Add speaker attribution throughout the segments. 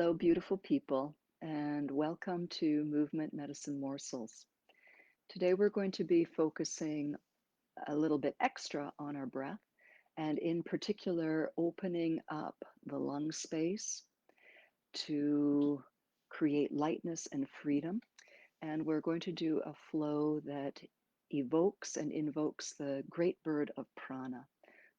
Speaker 1: Hello, beautiful people, and welcome to Movement Medicine Morsels. Today we're going to be focusing a little bit extra on our breath, and in particular, opening up the lung space to create lightness and freedom. And we're going to do a flow that evokes and invokes the great bird of Prana.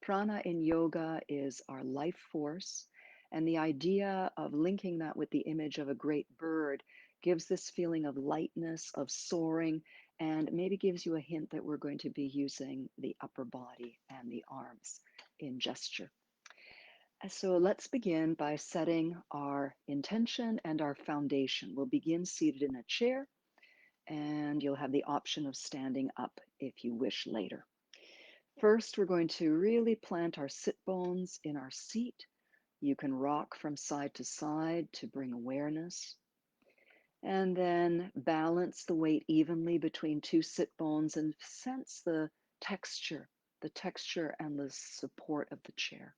Speaker 1: Prana in yoga is our life force, and the idea of linking that with the image of a great bird gives this feeling of lightness, of soaring, and maybe gives you a hint that we're going to be using the upper body and the arms in gesture. So let's begin by setting our intention and our foundation. We'll begin seated in a chair, and you'll have the option of standing up if you wish later. First, we're going to really plant our sit bones in our seat. You can rock from side to side to bring awareness. And then balance the weight evenly between two sit bones and sense the texture and the support of the chair.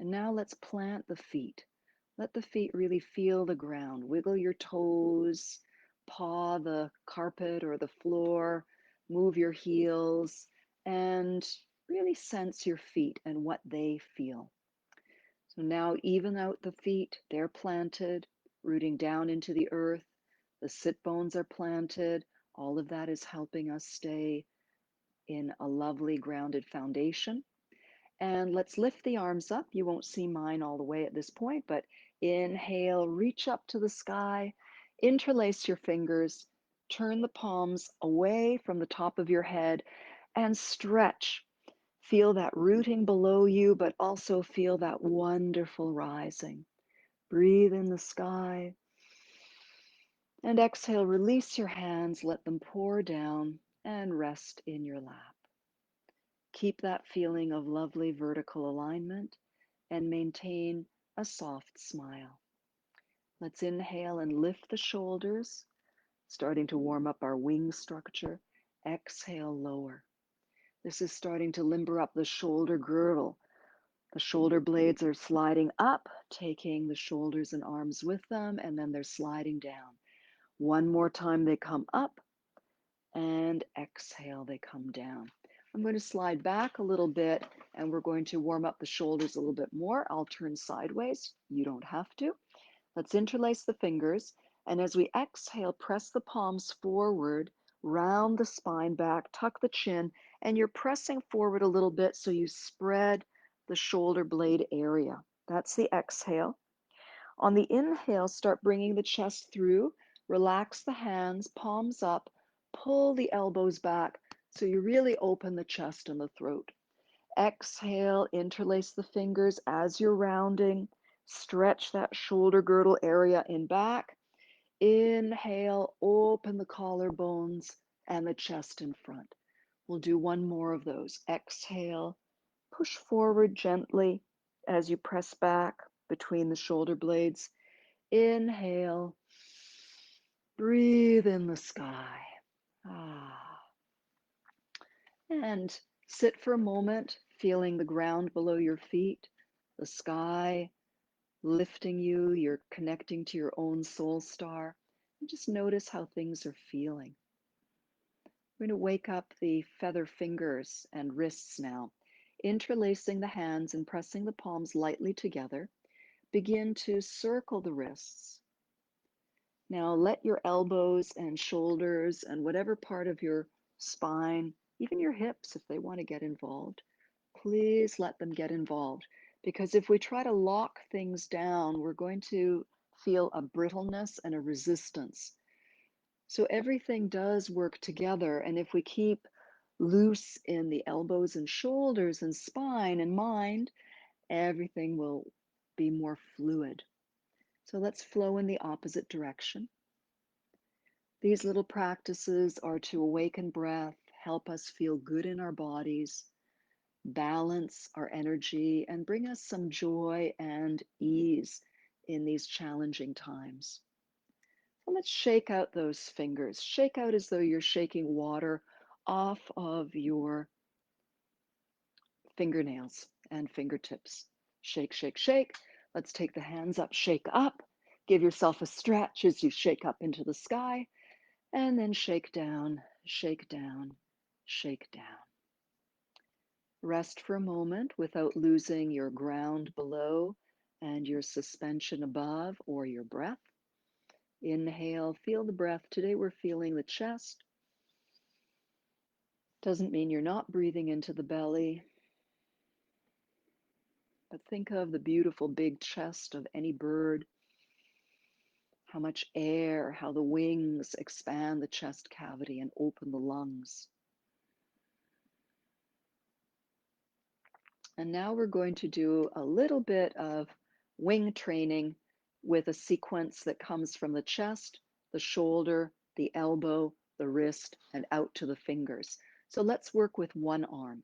Speaker 1: And now let's plant the feet. Let the feet really feel the ground. Wiggle your toes, paw the carpet or the floor, move your heels, and really sense your feet and what they feel. So now even out the feet, they're planted, rooting down into the earth. The sit bones are planted. All of that is helping us stay in a lovely grounded foundation. And let's lift the arms up. You won't see mine all the way at this point, but inhale, reach up to the sky, interlace your fingers, turn the palms away from the top of your head, and stretch. Feel that rooting below you, but also feel that wonderful rising. Breathe in the sky. And exhale, release your hands, let them pour down and rest in your lap. Keep that feeling of lovely vertical alignment and maintain a soft smile. Let's inhale and lift the shoulders, starting to warm up our wing structure. Exhale, lower. This is starting to limber up the shoulder girdle. The shoulder blades are sliding up, taking the shoulders and arms with them, and then they're sliding down. One more time, they come up, and exhale, they come down. I'm going to slide back a little bit, and we're going to warm up the shoulders a little bit more. I'll turn sideways. You don't have to. Let's interlace the fingers, and as we exhale, press the palms forward, round the spine back, tuck the chin, and you're pressing forward a little bit so you spread the shoulder blade area. That's the exhale. On the inhale, start bringing the chest through, relax the hands, palms up, pull the elbows back so you really open the chest and the throat. Exhale, interlace the fingers as you're rounding. Stretch that shoulder girdle area in back. Inhale, open the collarbones and the chest in front. We'll do one more of those. Exhale, push forward gently as you press back between the shoulder blades. Inhale, breathe in the sky. And sit for a moment, feeling the ground below your feet, the sky lifting you. You're connecting to your own soul star. And just notice how things are feeling. We're going to wake up the feather fingers and wrists now. Interlacing the hands and pressing the palms lightly together. Begin to circle the wrists. Now let your elbows and shoulders and whatever part of your spine, even your hips if they want to get involved, please let them get involved. Because if we try to lock things down, we're going to feel a brittleness and a resistance. So everything does work together. And if we keep loose in the elbows and shoulders and spine and mind, everything will be more fluid. So let's flow in the opposite direction. These little practices are to awaken breath, help us feel good in our bodies, balance our energy, and bring us some joy and ease in these challenging times. So let's shake out those fingers. Shake out as though you're shaking water off of your fingernails and fingertips. Shake, shake, shake. Let's take the hands up, shake up. Give yourself a stretch as you shake up into the sky, and then shake down, shake down, shake down. Rest for a moment without losing your ground below and your suspension above or your breath. Inhale, feel the breath. Today we're feeling the chest. Doesn't mean you're not breathing into the belly, but think of the beautiful big chest of any bird, how much air, how the wings expand the chest cavity and open the lungs. And now we're going to do a little bit of wing training with a sequence that comes from the chest, the shoulder, the elbow, the wrist, and out to the fingers. So let's work with one arm.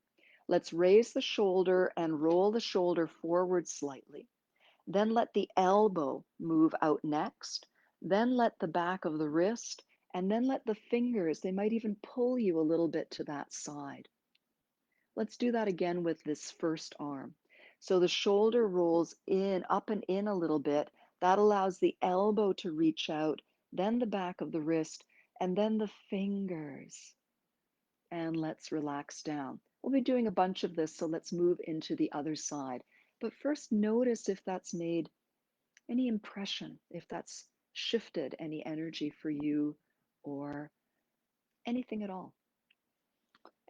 Speaker 1: Let's raise the shoulder and roll the shoulder forward slightly. Then let the elbow move out next. Then let the back of the wrist, and then let the fingers, they might even pull you a little bit to that side. Let's do that again with this first arm. So the shoulder rolls in, up and in a little bit. That allows the elbow to reach out, then the back of the wrist, and then the fingers. And let's relax down. We'll be doing a bunch of this, so let's move into the other side. But first, notice if that's made any impression, if that's shifted any energy for you or anything at all.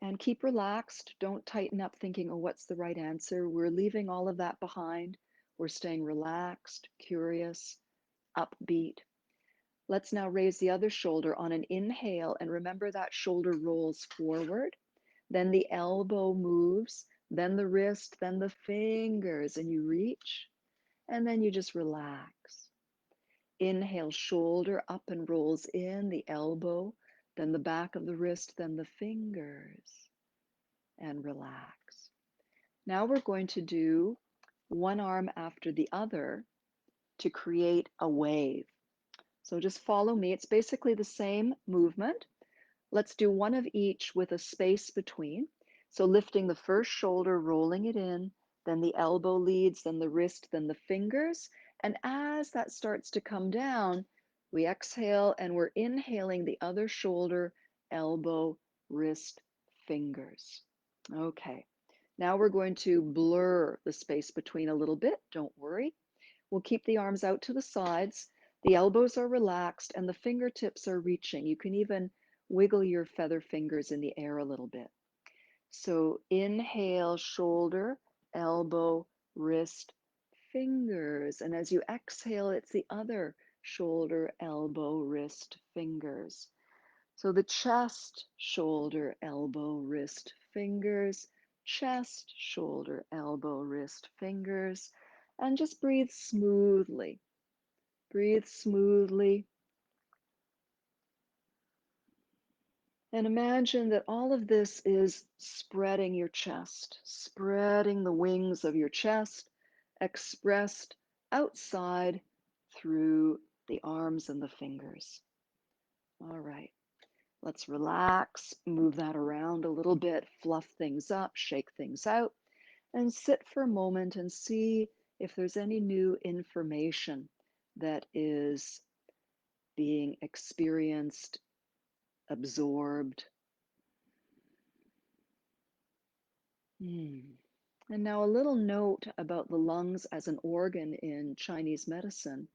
Speaker 1: And keep relaxed. Don't tighten up thinking, oh, what's the right answer? We're leaving all of that behind. We're staying relaxed, curious, upbeat. Let's now raise the other shoulder on an inhale, and remember that shoulder rolls forward. Then the elbow moves, then the wrist, then the fingers, and you reach, and then you just relax. Inhale, shoulder up and rolls in, the elbow, then the back of the wrist, then the fingers, and relax. Now we're going to do one arm after the other to create a wave. So just follow me. It's basically the same movement. Let's do one of each with a space between. So lifting the first shoulder, rolling it in, then the elbow leads, then the wrist, then the fingers. And as that starts to come down, we exhale and we're inhaling the other shoulder, elbow, wrist, fingers. Okay. Now we're going to blur the space between a little bit. Don't worry. We'll keep the arms out to the sides. The elbows are relaxed and the fingertips are reaching. You can even wiggle your feather fingers in the air a little bit. So inhale, shoulder, elbow, wrist, fingers. And as you exhale, it's the other shoulder, elbow, wrist, fingers. So the chest, shoulder, elbow, wrist, fingers, chest, shoulder, elbow, wrist, fingers, and just breathe smoothly. Breathe smoothly. And imagine that all of this is spreading your chest, spreading the wings of your chest, expressed outside through the arms and the fingers. All right. Let's relax, move that around a little bit, fluff things up, shake things out, and sit for a moment and see if there's any new information that is being experienced, absorbed. And now a little note about the lungs as an organ in Chinese medicine.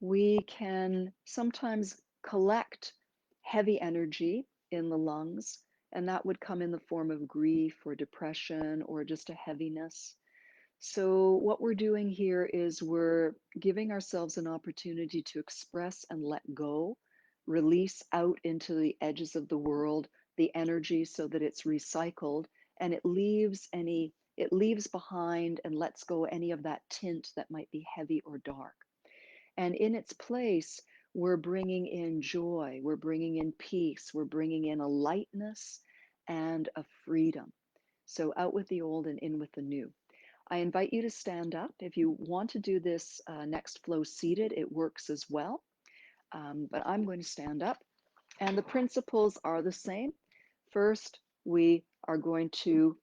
Speaker 1: We can sometimes collect heavy energy in the lungs, and that would come in the form of grief or depression or just a heaviness. So, what we're doing here is we're giving ourselves an opportunity to express and let go, release out into the edges of the world the energy so that it's recycled and it leaves behind and lets go any of that tint that might be heavy or dark. And in its place, we're bringing in joy, we're bringing in peace, we're bringing in a lightness and a freedom. So, out with the old and in with the new. I invite you to stand up. If you want to do this next flow seated, it works as well. But I'm going to stand up. And the principles are the same. First, we are going to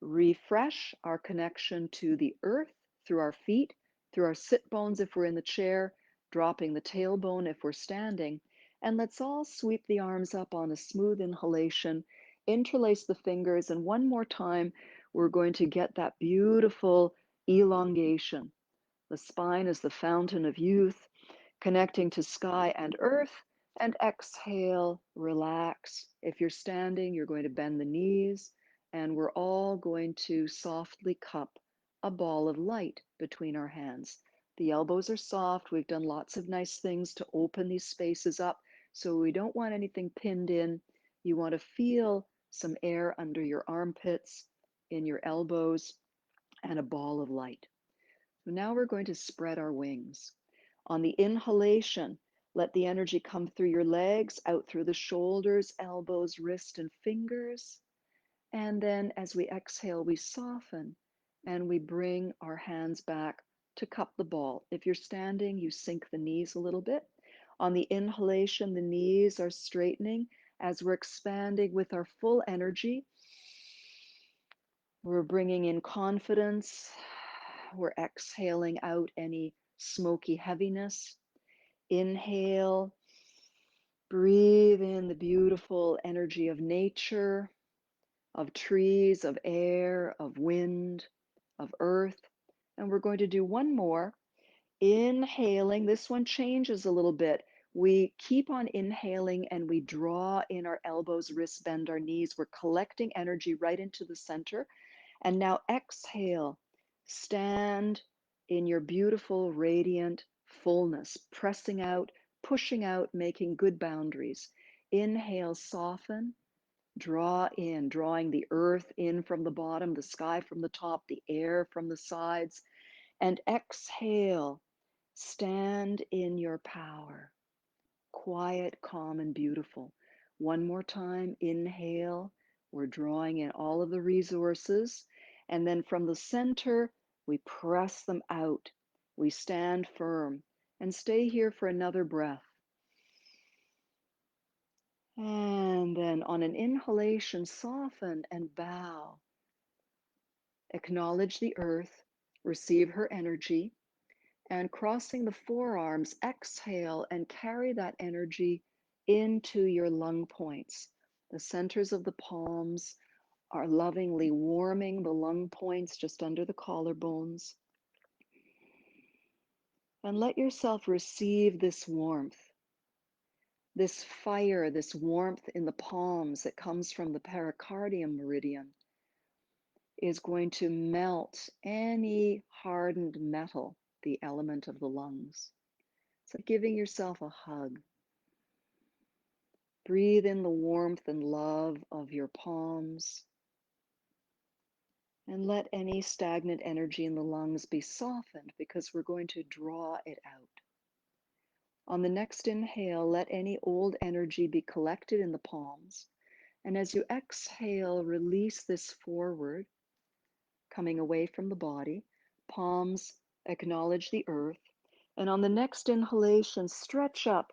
Speaker 1: refresh our connection to the earth through our feet, through our sit bones if we're in the chair, dropping the tailbone if we're standing. And let's all sweep the arms up on a smooth inhalation, interlace the fingers, and one more time, we're going to get that beautiful elongation. The spine is the fountain of youth, connecting to sky and earth. And exhale, relax. If you're standing, you're going to bend the knees, and we're all going to softly cup a ball of light between our hands. The elbows are soft. We've done lots of nice things to open these spaces up, so we don't want anything pinned in. You want to feel some air under your armpits, in your elbows, and a ball of light. So now we're going to spread our wings. On the inhalation, let the energy come through your legs, out through the shoulders, elbows, wrist, and fingers. And then as we exhale, we soften and we bring our hands back to cup the ball. If you're standing, you sink the knees a little bit. On the inhalation, the knees are straightening as we're expanding with our full energy. We're bringing in confidence. We're exhaling out any smoky heaviness. Inhale, breathe in the beautiful energy of nature, of trees, of air, of wind, of earth. And we're going to do one more. Inhaling, this one changes a little bit. We keep on inhaling and we draw in our elbows, wrists, bend our knees. We're collecting energy right into the center. And now exhale, stand in your beautiful, radiant fullness, pressing out, pushing out, making good boundaries. Inhale, soften, draw in, drawing the earth in from the bottom, the sky from the top, the air from the sides. And exhale, stand in your power, quiet, calm, and beautiful. One more time, inhale. We're drawing in all of the resources. And then from the center, we press them out. We stand firm and stay here for another breath. And then on an inhalation, soften and bow. Acknowledge the earth, receive her energy, and crossing the forearms, exhale and carry that energy into your lung points. The centers of the palms are lovingly warming the lung points just under the collarbones. And let yourself receive this warmth, this fire, this warmth in the palms that comes from the pericardium meridian is going to melt any hardened metal, the element of the lungs. So giving yourself a hug. Breathe in the warmth and love of your palms. And let any stagnant energy in the lungs be softened because we're going to draw it out. On the next inhale, let any old energy be collected in the palms. And as you exhale, release this forward, coming away from the body. Palms acknowledge the earth. And on the next inhalation, stretch up,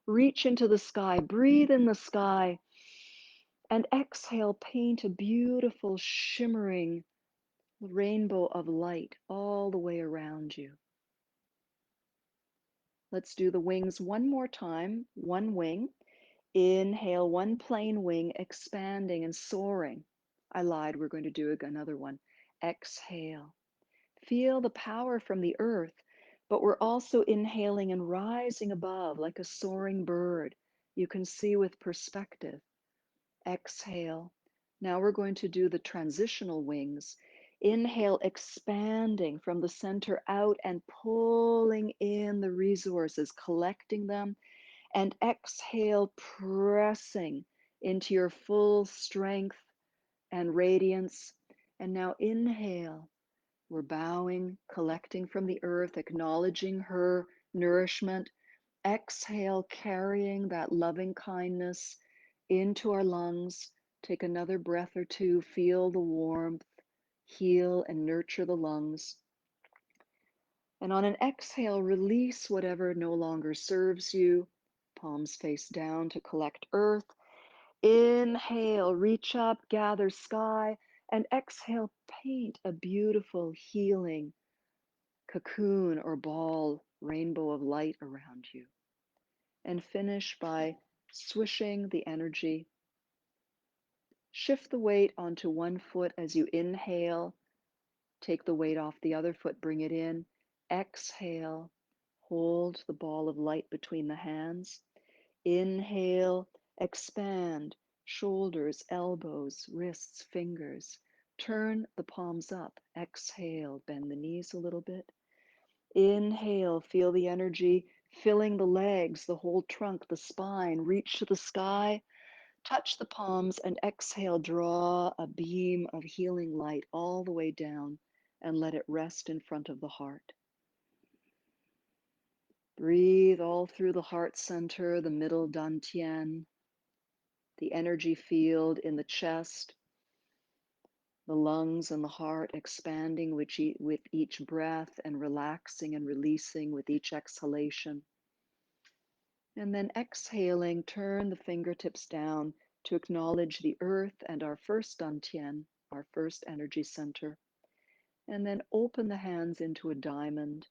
Speaker 1: reach into the sky, breathe in the sky, and exhale, paint a beautiful shimmering rainbow of light all the way around you. Let's do the wings one more time. One wing. Inhale, one plain wing, expanding and soaring. I lied, we're going to do another one. Exhale. Feel the power from the earth, but we're also inhaling and rising above like a soaring bird. You can see with perspective. Exhale. Now we're going to do the transitional wings. Inhale, expanding from the center out and pulling in the resources, collecting them. And exhale, pressing into your full strength and radiance. And now inhale. We're bowing, collecting from the earth, acknowledging her nourishment. Exhale, carrying that loving kindness into our lungs. Take another breath or two, feel the warmth, heal and nurture the lungs. And on an exhale, release whatever no longer serves you. Palms face down to collect earth. Inhale, reach up, gather sky, and exhale, paint a beautiful healing cocoon or ball, rainbow of light around you. And finish by swishing the energy. Shift the weight onto one foot as you inhale. Take the weight off the other foot, bring it in. Exhale, hold the ball of light between the hands. Inhale, expand, shoulders, elbows, wrists, fingers. Turn the palms up. Exhale, bend the knees a little bit. Inhale, feel the energy filling the legs, the whole trunk, the spine. Reach to the sky, touch the palms, and exhale, draw a beam of healing light all the way down and let it rest in front of the heart. Breathe all through the heart center, the middle dantian, the energy field in the chest, the lungs and the heart expanding with each breath and relaxing and releasing with each exhalation. And then exhaling, turn the fingertips down to acknowledge the earth and our first dantian, our first energy center. And then open the hands into a diamond,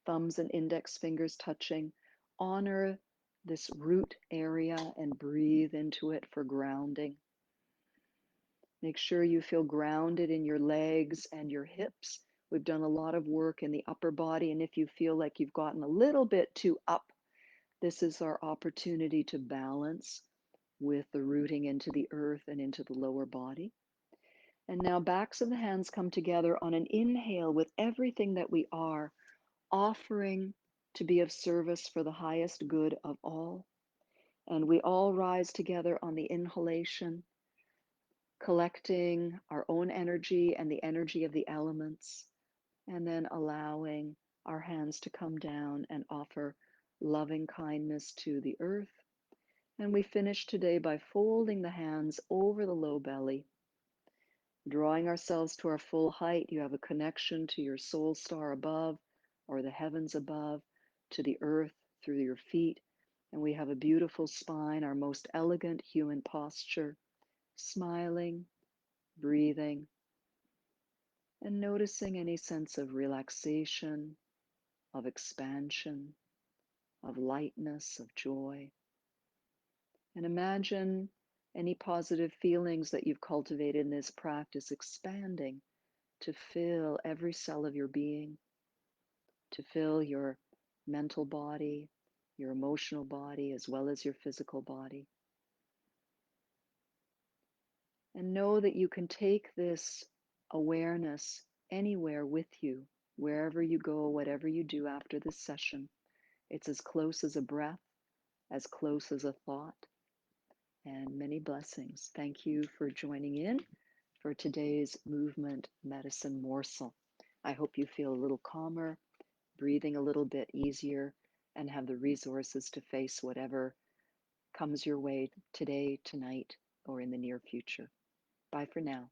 Speaker 1: thumbs and index fingers touching. Honor this root area and breathe into it for grounding. Make sure you feel grounded in your legs and your hips. We've done a lot of work in the upper body, and if you feel like you've gotten a little bit too up, this is our opportunity to balance with the rooting into the earth and into the lower body. And now backs of the hands come together on an inhale with everything that we are, offering to be of service for the highest good of all. And we all rise together on the inhalation, collecting our own energy and the energy of the elements, and then allowing our hands to come down and offer loving kindness to the earth. And we finish today by folding the hands over the low belly, drawing ourselves to our full height. You have a connection to your soul star above or the heavens above, to the earth through your feet. And we have a beautiful spine, our most elegant human posture, smiling, breathing, and noticing any sense of relaxation, of expansion, of lightness, of joy. And imagine any positive feelings that you've cultivated in this practice expanding to fill every cell of your being, to fill your mental body, your emotional body, as well as your physical body. And know that you can take this awareness anywhere with you, wherever you go, whatever you do after this session. It's as close as a breath, as close as a thought, and many blessings. Thank you for joining in for today's movement medicine morsel. I hope you feel a little calmer, breathing a little bit easier, and have the resources to face whatever comes your way today, tonight, or in the near future. Bye for now.